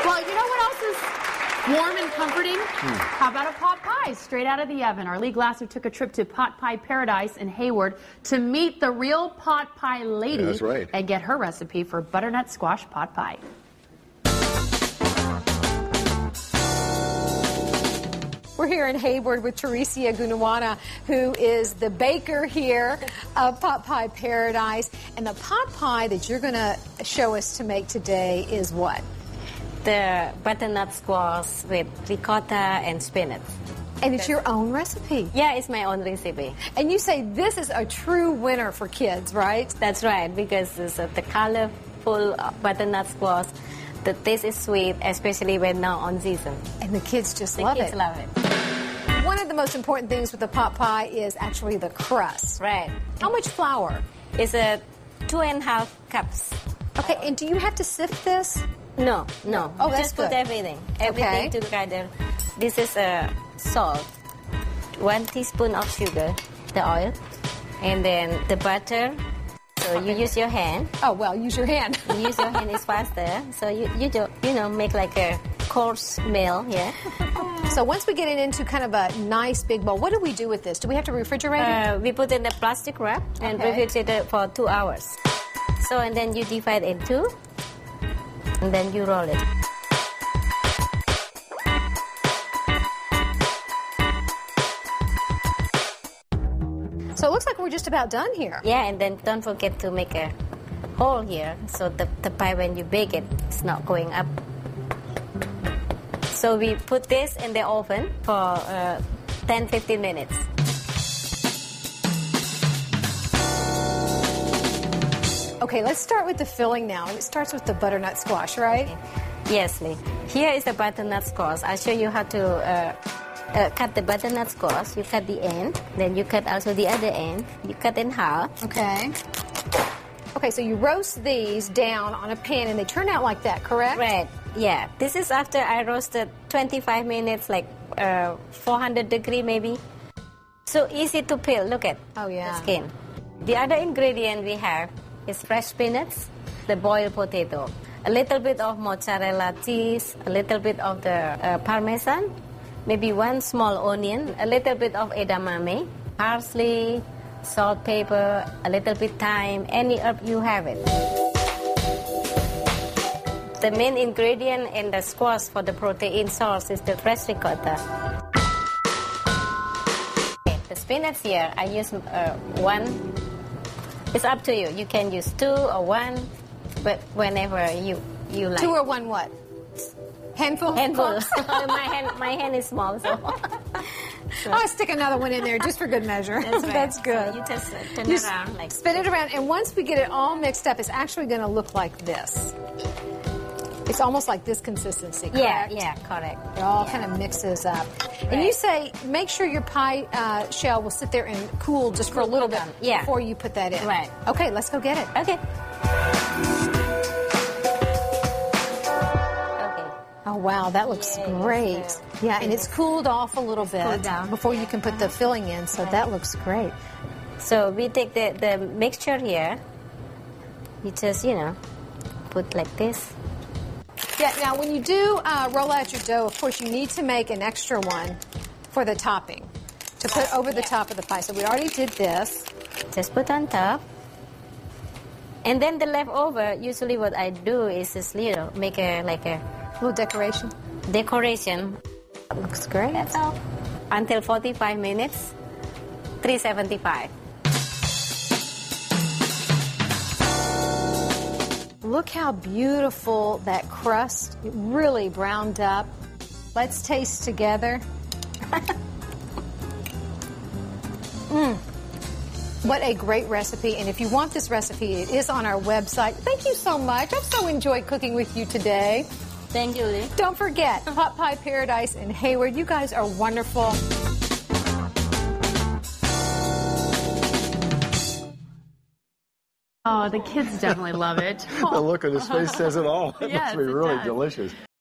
Well, you know what else is warm and comforting? How about a pot pie straight out of the oven? Our Lee Glasser took a trip to Pot Pie Paradise in Hayward to meet the real pot pie lady. Yeah, that's right. And get her recipe for butternut squash pot pie. We're here in Hayward with Teresia Gunawana, who is the baker here of Pot Pie Paradise. And the pot pie that you're going to show us to make today is what? The butternut squash with ricotta and spinach. And it's your own recipe. Yeah, it's my own recipe. And you say this is a true winner for kids, right? That's right, because it's the colorful butternut squash. The taste is sweet, especially when now on season. And the kids just The love kids it. love it. One of the most important things with the pot pie is actually the crust. Right. How much flour? It's 2.5 cups. Okay, and do you have to sift this? No. Oh, that's Just put good. everything Okay. together. This is salt, 1 teaspoon of sugar, the oil, and then the butter. So you use your hand. Oh, well, use your hand. You use your hand, is faster. So you make like a coarse meal, yeah. So once we get it into kind of a nice big bowl, what do we do with this? Do we have to refrigerate it? We put in a plastic wrap and Okay. refrigerate it for 2 hours. So and then you divide in two, and then you roll it. So it looks like we're just about done here. Yeah, and then don't forget to make a hole here, so the pie, when you bake it, it's not going up. So we put this in the oven for 10-15 minutes. Okay, let's start with the filling now. It starts with the butternut squash, right? Yes, Lee. Here is the butternut squash. I'll show you how to cut the butternut squash. You cut the end, then you cut also the other end. You cut in half. Okay. Okay, so you roast these down on a pan and they turn out like that, correct? Right. Yeah. This is after I roasted 25 minutes, like 400 degree maybe. So easy to peel. Look at the skin. The other ingredient we have is fresh spinach, the boiled potato, a little bit of mozzarella cheese, a little bit of the parmesan, maybe 1 small onion, a little bit of edamame, parsley, salt, pepper, a little bit thyme, any herb you have it. The main ingredient in the squash for the protein source is the fresh ricotta. Okay, the spinach here, I use 1. It's up to you. You can use 2 or 1, but whenever you like. 2 or 1 what? Handful? Handful. my hand is small, so. I'll stick another one in there just for good measure. That's right. That's good. So you just turn it around like. Spin it around, and once we get it all mixed up, it's actually going to look like this. It's almost like this consistency, correct? Yeah, correct. It all kind of mixes up. Right. And you say make sure your pie shell will sit there and cool just for a little bit before you put that in. Right. Okay, let's go get it. Okay. Oh, wow, that looks great. Yeah, and it's cooled off a little bit cooled down. before you can put the filling in, so that looks great. So we take the mixture here. You just, put like this. Yeah, now when you do roll out your dough, of course, you need to make an extra one for the topping to put over the top of the pie. So we already did this. Just put on top. And then the leftover, usually what I do is just, make a Little decoration. decoration. Looks great. That's all. Until 45 minutes, 375. Look how beautiful that crust, it really browned up. Let's taste together. What a great recipe. And if you want this recipe, it is on our website. Thank you so much. I've so enjoyed cooking with you today. Thank you, Lee. Don't forget, Pot Pie Paradise in Hayward. You guys are wonderful. Oh, the kids definitely love it. The look on his face says it all. It Yes, must be it really does. delicious.